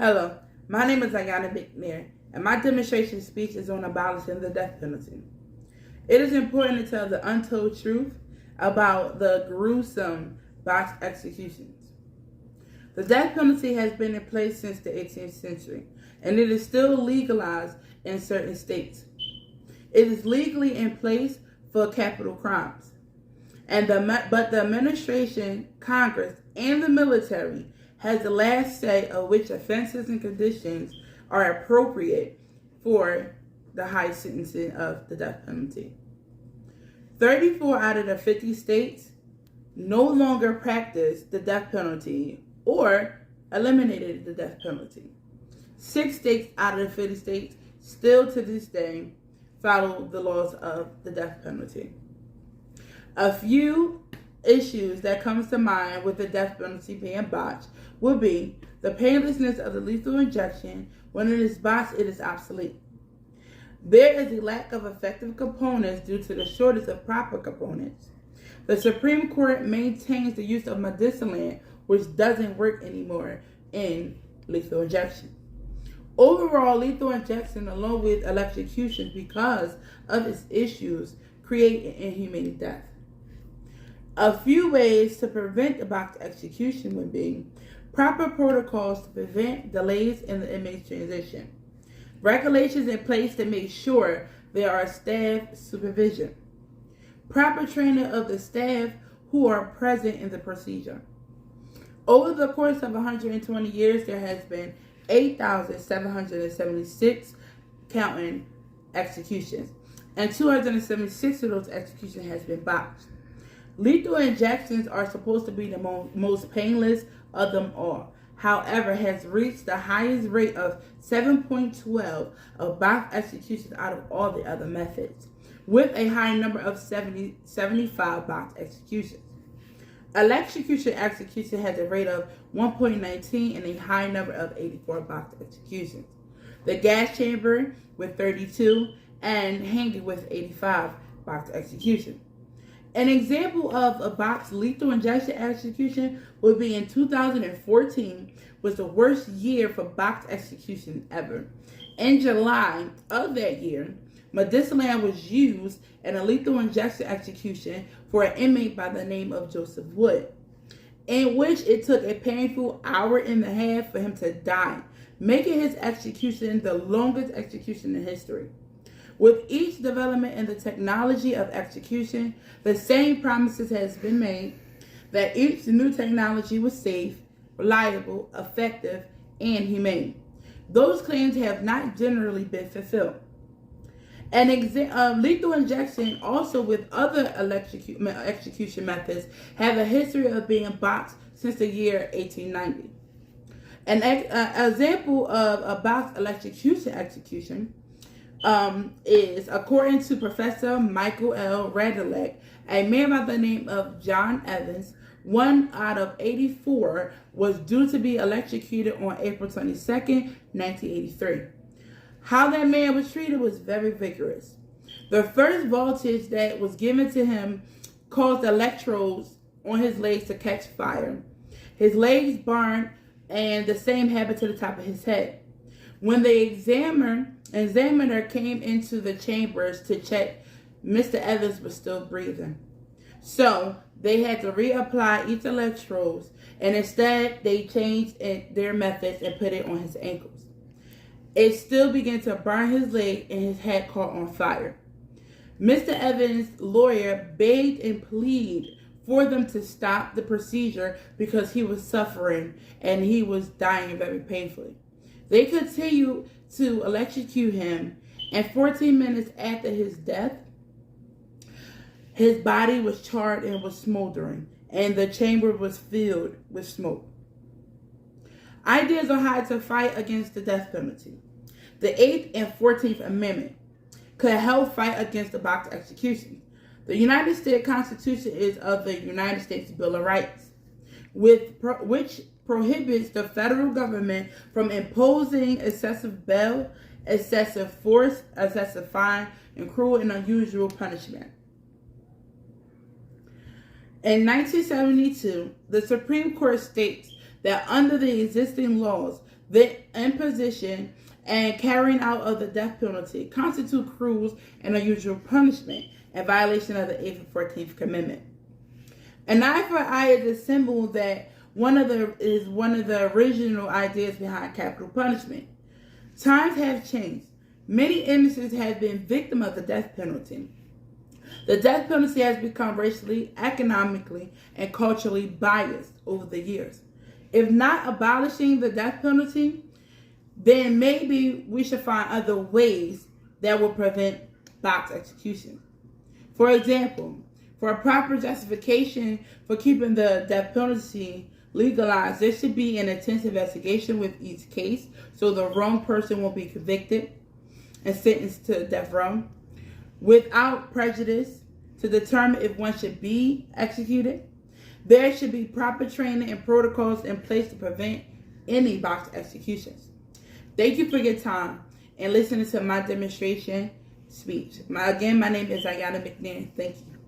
Hello, my name is Ayana McNair, and my demonstration speech is on abolishing the death penalty. It is important to tell the untold truth about the gruesome box executions. The death penalty has been in place since the 18th century, and it is still legalized in certain states. It is legally in place for capital crimes, but the administration, Congress, and the military has the last say of which offenses and conditions are appropriate for the high sentencing of the death penalty. 34 out of the 50 states no longer practice the death penalty or eliminated the death penalty. 6 states out of the 50 states still to this day follow the laws of the death penalty. A few issues that comes to mind with the death penalty being botched would be the painlessness of the lethal injection. When it is botched, it is obsolete. There is a lack of effective components due to the shortage of proper components. The Supreme Court maintains the use of midazolam, which doesn't work anymore in lethal injection. Overall, lethal injection, along with electrocution, because of its issues, create an inhumane death. A few ways to prevent box execution would be proper protocols to prevent delays in the inmate's transition, regulations in place to make sure there are staff supervision, proper training of the staff who are present in the procedure. Over the course of 120 years, there has been 8,776 counting executions, and 276 of those executions has been botched. Lethal injections are supposed to be the most painless of them all. However, has reached the highest rate of 7.12 of box executions out of all the other methods, with a high number of 75 box executions. Electrocution execution has a rate of 1.19 and a high number of 84 box executions. The gas chamber with 32 and hanging with 85 box executions. An example of a box lethal injection execution would be in 2014, was the worst year for box execution ever. In July of that year, midazolam was used in a lethal injection execution for an inmate by the name of Joseph Wood, in which it took a painful hour and a half for him to die, making his execution the longest execution in history. With each development in the technology of execution, the same promises has been made that each new technology was safe, reliable, effective, and humane. Those claims have not generally been fulfilled. Lethal injection, also with other execution methods, have a history of being boxed since the year 1890. An example of a box electrocution execution is, according to Professor Michael L. Radilek, a man by the name of John Evans, 1 out of 84 was due to be electrocuted on April 22nd, 1983. How that man was treated was very vigorous. The first voltage that was given to him caused electrodes on his legs to catch fire. His legs burned, and the same happened to the top of his head. When the examiner came into the chambers to check, Mr. Evans was still breathing. So they had to reapply each electrodes, and instead they changed their methods and put it on his ankles. It still began to burn his leg, and his head caught on fire. Mr. Evans' lawyer begged and pleaded for them to stop the procedure because he was suffering and he was dying very painfully. They continued to electrocute him, and 14 minutes after his death, his body was charred and was smoldering, and the chamber was filled with smoke. Ideas on how to fight against the death penalty. The 8th and 14th Amendment could help fight against the box execution. The United States Constitution is of the United States Bill of Rights, which prohibits the federal government from imposing excessive bail, excessive force, excessive fine, and cruel and unusual punishment. In 1972, the Supreme Court states that under the existing laws, the imposition and carrying out of the death penalty constitute cruel and unusual punishment in violation of the 8th and 14th Commandment. An eye for an eye is a symbol that one of the original ideas behind capital punishment. Times have changed. Many innocents have been victims of the death penalty. The death penalty has become racially, economically, and culturally biased over the years. If not abolishing the death penalty, then maybe we should find other ways that will prevent box execution. For example, for a proper justification for keeping the death penalty legalized, there should be an intense investigation with each case so the wrong person will be convicted and sentenced to death row without prejudice to determine if one should be executed. There should be proper training and protocols in place to prevent any box executions. Thank you for your time and listening to my demonstration speech. My name is Ayana McNair. Thank you.